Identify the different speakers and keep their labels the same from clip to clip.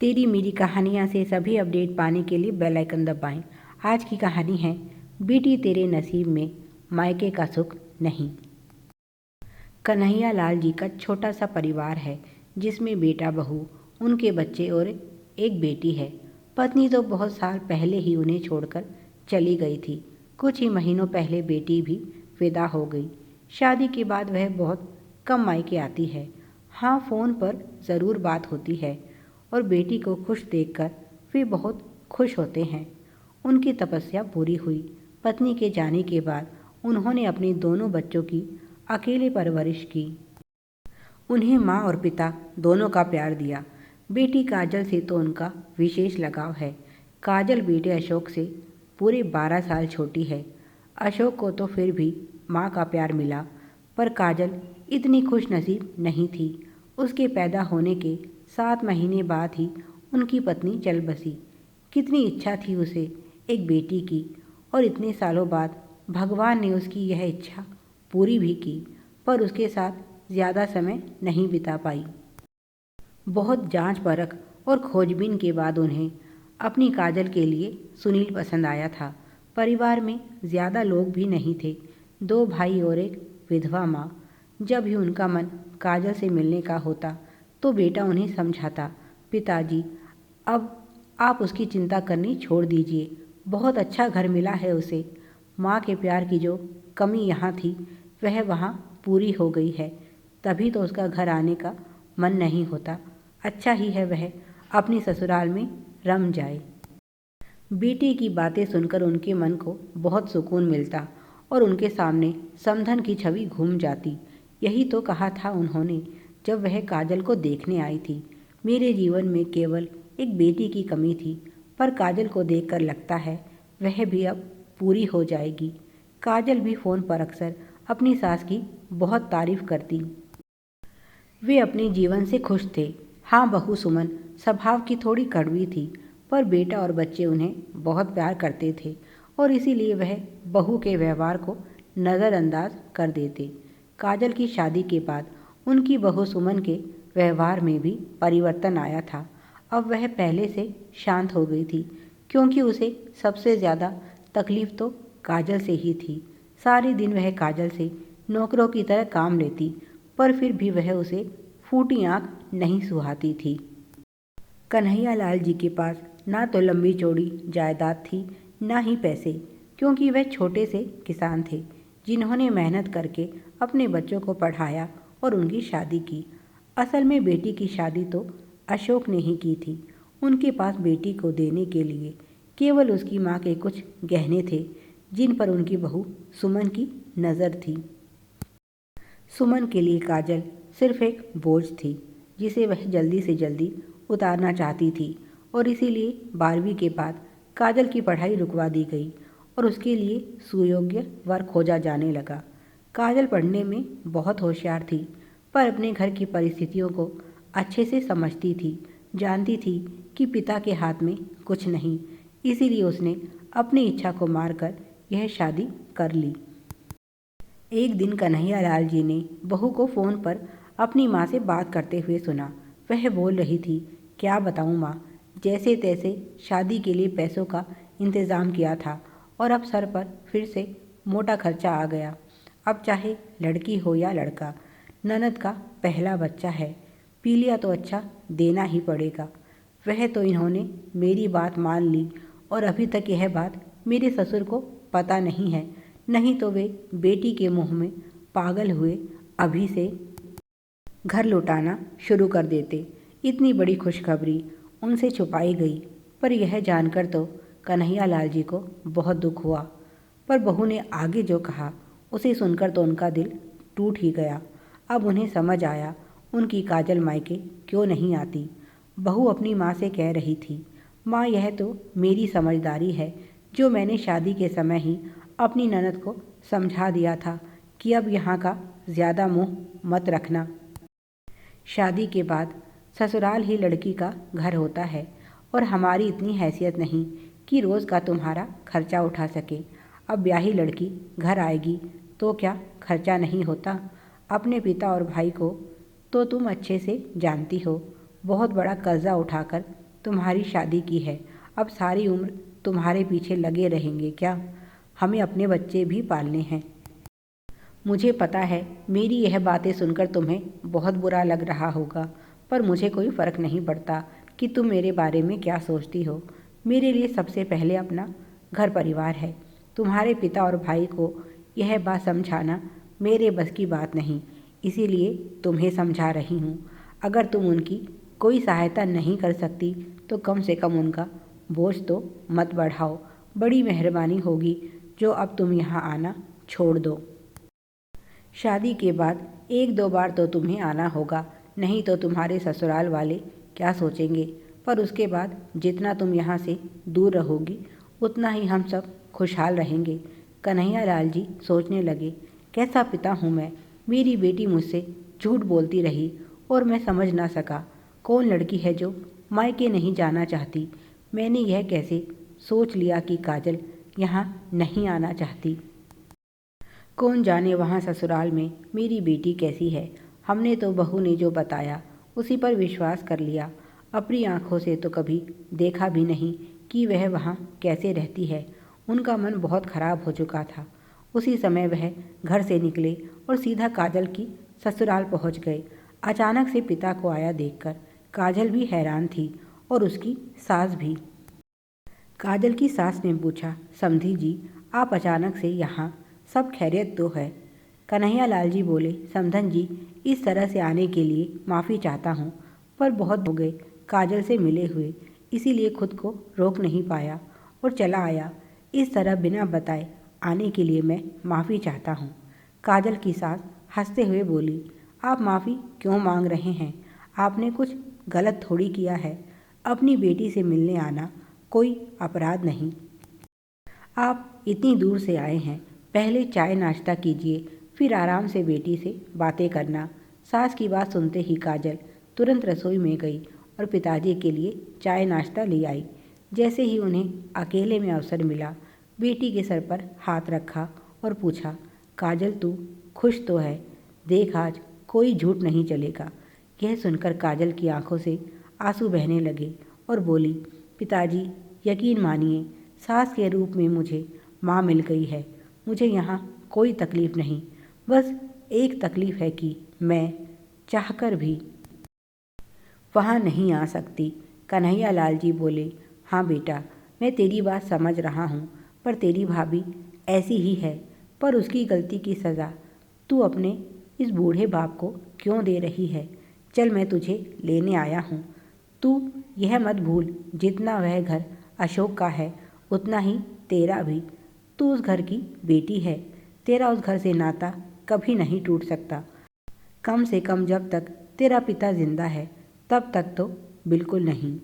Speaker 1: तेरी मेरी कहानियाँ से सभी अपडेट पाने के लिए बेल आइकन दबाएं। आज की कहानी है बेटी तेरे नसीब में मायके का सुख नहीं। कन्हैया लाल जी का छोटा सा परिवार है जिसमें बेटा बहू, उनके बच्चे और एक बेटी है। पत्नी तो बहुत साल पहले ही उन्हें छोड़कर चली गई थी। कुछ ही महीनों पहले बेटी भी विदा हो गई। शादी के बाद वह बहुत कम मायके आती है। हाँ, फ़ोन पर ज़रूर बात होती है और बेटी को खुश देखकर वे बहुत खुश होते हैं। उनकी तपस्या पूरी हुई। पत्नी के जाने के बाद उन्होंने अपने दोनों बच्चों की अकेले परवरिश की। उन्हें माँ और पिता दोनों का प्यार दिया। बेटी काजल से तो उनका विशेष लगाव है। काजल बेटे अशोक से पूरे 12 साल छोटी है। अशोक को तो फिर भी माँ का प्यार मिला, पर काजल इतनी खुश नसीब नहीं थी। उसके पैदा होने के 7 महीने बाद ही उनकी पत्नी चल बसी। कितनी इच्छा थी उसे एक बेटी की, और इतने सालों बाद भगवान ने उसकी यह इच्छा पूरी भी की, पर उसके साथ ज़्यादा समय नहीं बिता पाई। बहुत जांच परख और खोजबीन के बाद उन्हें अपनी काजल के लिए सुनील पसंद आया था। परिवार में ज़्यादा लोग भी नहीं थे, 2 भाई और एक विधवा माँ। जब भी उनका मन काजल से मिलने का होता तो बेटा उन्हें समझाता, पिताजी अब आप उसकी चिंता करनी छोड़ दीजिए, बहुत अच्छा घर मिला है उसे। माँ के प्यार की जो कमी यहाँ थी वह वहाँ पूरी हो गई है, तभी तो उसका घर आने का मन नहीं होता। अच्छा ही है वह अपनी ससुराल में रम जाए। बेटी की बातें सुनकर उनके मन को बहुत सुकून मिलता और उनके सामने समधन की छवि घूम जाती। यही तो कहा था उन्होंने जब वह काजल को देखने आई थी। मेरे जीवन में केवल एक बेटी की कमी थी, पर काजल को देखकर लगता है वह भी अब पूरी हो जाएगी। काजल भी फ़ोन पर अक्सर अपनी सास की बहुत तारीफ करती। वे अपने जीवन से खुश थे। हाँ, बहू सुमन स्वभाव की थोड़ी कड़वी थी, पर बेटा और बच्चे उन्हें बहुत प्यार करते थे और इसीलिए वह बहू के व्यवहार को नज़रअंदाज कर देते। काजल की शादी के बाद उनकी बहू सुमन के व्यवहार में भी परिवर्तन आया था। अब वह पहले से शांत हो गई थी, क्योंकि उसे सबसे ज़्यादा तकलीफ़ तो काजल से ही थी। सारे दिन वह काजल से नौकरों की तरह काम लेती, पर फिर भी वह उसे फूटी आँख नहीं सुहाती थी। कन्हैया लाल जी के पास ना तो लंबी चौड़ी जायदाद थी, ना ही पैसे, क्योंकि वह छोटे से किसान थे जिन्होंने मेहनत करके अपने बच्चों को पढ़ाया और उनकी शादी की। असल में बेटी की शादी तो अशोक ने ही की थी। उनके पास बेटी को देने के लिए केवल उसकी माँ के कुछ गहने थे, जिन पर उनकी बहू सुमन की नज़र थी। सुमन के लिए काजल सिर्फ एक बोझ थी, जिसे वह जल्दी से जल्दी उतारना चाहती थी, और इसीलिए 12वीं के बाद काजल की पढ़ाई रुकवा दी गई और उसके लिए सुयोग्य वर खोजा जाने लगा। काजल पढ़ने में बहुत होशियार थी, पर अपने घर की परिस्थितियों को अच्छे से समझती थी। जानती थी कि पिता के हाथ में कुछ नहीं, इसीलिए उसने अपनी इच्छा को मारकर यह शादी कर ली। एक दिन कन्हैया लाल जी ने बहू को फ़ोन पर अपनी माँ से बात करते हुए सुना। वह बोल रही थी, क्या बताऊँ माँ, जैसे तैसे शादी के लिए पैसों का इंतज़ाम किया था और अब सर पर फिर से मोटा खर्चा आ गया। अब चाहे लड़की हो या लड़का, ननद का पहला बच्चा है, पी लिया तो अच्छा देना ही पड़ेगा। वह तो इन्होंने मेरी बात मान ली और अभी तक यह बात मेरे ससुर को पता नहीं है, नहीं तो वे बेटी के मुंह में पागल हुए अभी से घर लौटाना शुरू कर देते। इतनी बड़ी खुशखबरी उनसे छुपाई गई, पर यह जानकर तो कन्हैया लाल जी को बहुत दुख हुआ। पर बहू ने आगे जो कहा उसे सुनकर तो उनका दिल टूट ही गया। अब उन्हें समझ आया उनकी काजल मायके क्यों नहीं आती। बहू अपनी माँ से कह रही थी, माँ यह तो मेरी समझदारी है, जो मैंने शादी के समय ही अपनी ननद को समझा दिया था कि अब यहाँ का ज़्यादा मुँह मत रखना। शादी के बाद ससुराल ही लड़की का घर होता है और हमारी इतनी हैसियत नहीं कि रोज़ का तुम्हारा खर्चा उठा सके। अब ब्याही लड़की घर आएगी तो क्या खर्चा नहीं होता। अपने पिता और भाई को तो तुम अच्छे से जानती हो, बहुत बड़ा कर्जा उठाकर तुम्हारी शादी की है, अब सारी उम्र तुम्हारे पीछे लगे रहेंगे क्या? हमें अपने बच्चे भी पालने हैं। मुझे पता है मेरी यह बातें सुनकर तुम्हें बहुत बुरा लग रहा होगा, पर मुझे कोई फ़र्क नहीं पड़ता कि तुम मेरे बारे में क्या सोचती हो। मेरे लिए सबसे पहले अपना घर परिवार है। तुम्हारे पिता और भाई को यह बात समझाना मेरे बस की बात नहीं, इसीलिए तुम्हें समझा रही हूँ। अगर तुम उनकी कोई सहायता नहीं कर सकती तो कम से कम उनका बोझ तो मत बढ़ाओ। बड़ी मेहरबानी होगी जो अब तुम यहाँ आना छोड़ दो। शादी के बाद एक दो बार तो तुम्हें आना होगा, नहीं तो तुम्हारे ससुराल वाले क्या सोचेंगे। पर उसके बाद जितना तुम यहाँ से दूर रहोगी उतना ही हम सब खुशहाल रहेंगे। कन्हैया लाल जी सोचने लगे, कैसा पिता हूँ मैं। मेरी बेटी मुझसे झूठ बोलती रही और मैं समझ ना सका कौन लड़की है जो मायके नहीं जाना चाहती। मैंने यह कैसे सोच लिया कि काजल यहाँ नहीं आना चाहती। कौन जाने वहाँ ससुराल में मेरी बेटी कैसी है। हमने तो बहू ने जो बताया उसी पर विश्वास कर लिया। अपनी आंखों से तो कभी देखा भी नहीं कि वह वहाँ कैसे रहती है। उनका मन बहुत खराब हो चुका था। उसी समय वह घर से निकले और सीधा काजल की ससुराल पहुँच गए। अचानक से पिता को आया देखकर काजल भी हैरान थी और उसकी सास भी। काजल की सास ने पूछा, समधी जी आप अचानक से यहाँ, सब खैरियत तो है? कन्हैया लाल जी बोले, समधन जी इस तरह से आने के लिए माफ़ी चाहता हूँ, पर बहुत हो गए काजल से मिले हुए, इसीलिए खुद को रोक नहीं पाया और चला आया। इस तरह बिना बताए आने के लिए मैं माफ़ी चाहता हूँ। काजल की सास हंसते हुए बोली, आप माफ़ी क्यों मांग रहे हैं? आपने कुछ गलत थोड़ी किया है। अपनी बेटी से मिलने आना कोई अपराध नहीं। आप इतनी दूर से आए हैं, पहले चाय नाश्ता कीजिए, फिर आराम से बेटी से बातें करना। सास की बात सुनते ही काजल तुरंत रसोई में गई और पिताजी के लिए चाय नाश्ता ले आई। जैसे ही उन्हें अकेले में अवसर मिला, बेटी के सर पर हाथ रखा और पूछा, काजल तू खुश तो है? देख आज कोई झूठ नहीं चलेगा। यह सुनकर काजल की आंखों से आंसू बहने लगे और बोली, पिताजी यकीन मानिए सास के रूप में मुझे माँ मिल गई है। मुझे यहाँ कोई तकलीफ़ नहीं, बस एक तकलीफ़ है कि मैं चाहकर भी वहाँ नहीं आ सकती। कन्हैया लाल जी बोले, हाँ बेटा मैं तेरी बात समझ रहा हूँ, पर तेरी भाभी ऐसी ही है, पर उसकी गलती की सज़ा तू अपने इस बूढ़े बाप को क्यों दे रही है? चल मैं तुझे लेने आया हूँ। तू यह मत भूल जितना वह घर अशोक का है उतना ही तेरा भी। तू उस घर की बेटी है, तेरा उस घर से नाता कभी नहीं टूट सकता। कम से कम जब तक तेरा पिता जिंदा है तब तक तो बिल्कुल नहीं।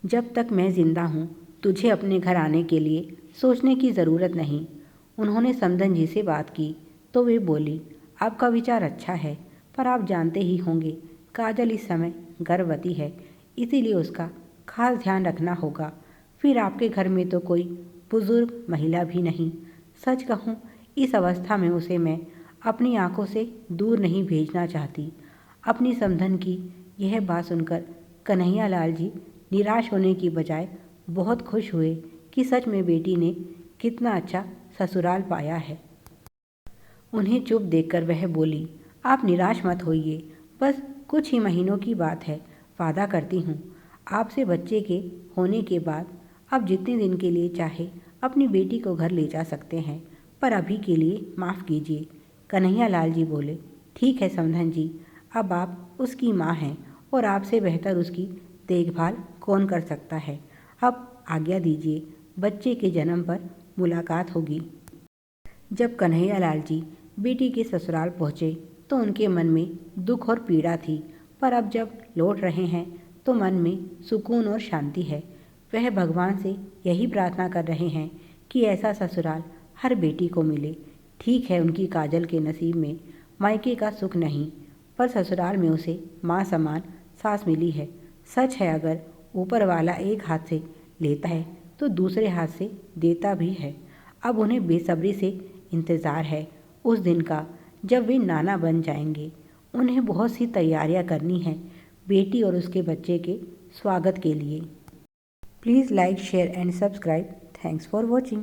Speaker 1: जब तक मैं जिंदा हूँ तुझे अपने घर आने के लिए सोचने की ज़रूरत नहीं। उन्होंने समधन जी से बात की तो वे बोली, आपका विचार अच्छा है, पर आप जानते ही होंगे काजल इस समय गर्भवती है, इसीलिए उसका खास ध्यान रखना होगा। फिर आपके घर में तो कोई बुजुर्ग महिला भी नहीं। सच कहूँ इस अवस्था में उसे मैं अपनी आंखों से दूर नहीं भेजना चाहती। अपनी समधन की यह बात सुनकर कन्हैया लाल जी निराश होने की बजाय बहुत खुश हुए कि सच में बेटी ने कितना अच्छा ससुराल पाया है। उन्हें चुप देखकर वह बोली, आप निराश मत होइए, बस कुछ ही महीनों की बात है। वादा करती हूँ आपसे बच्चे के होने के बाद आप जितने दिन के लिए चाहे अपनी बेटी को घर ले जा सकते हैं, पर अभी के लिए माफ़ कीजिए। कन्हैया लाल जी बोले, ठीक है समधन जी, अब आप उसकी माँ हैं और आपसे बेहतर उसकी देखभाल कौन कर सकता है। अब आज्ञा दीजिए, बच्चे के जन्म पर मुलाकात होगी। जब कन्हैया लाल जी बेटी के ससुराल पहुँचे तो उनके मन में दुख और पीड़ा थी, पर अब जब लौट रहे हैं तो मन में सुकून और शांति है। वह भगवान से यही प्रार्थना कर रहे हैं कि ऐसा ससुराल हर बेटी को मिले। ठीक है उनकी काजल के नसीब में मायके का सुख नहीं, पर ससुराल में उसे माँ समान सास मिली है। सच है अगर ऊपर वाला एक हाथ से लेता है तो दूसरे हाथ से देता भी है। अब उन्हें बेसब्री से इंतज़ार है उस दिन का जब वे नाना बन जाएंगे। उन्हें बहुत सी तैयारियां करनी हैं बेटी और उसके बच्चे के स्वागत के लिए। Please like share and subscribe. Thanks for watching.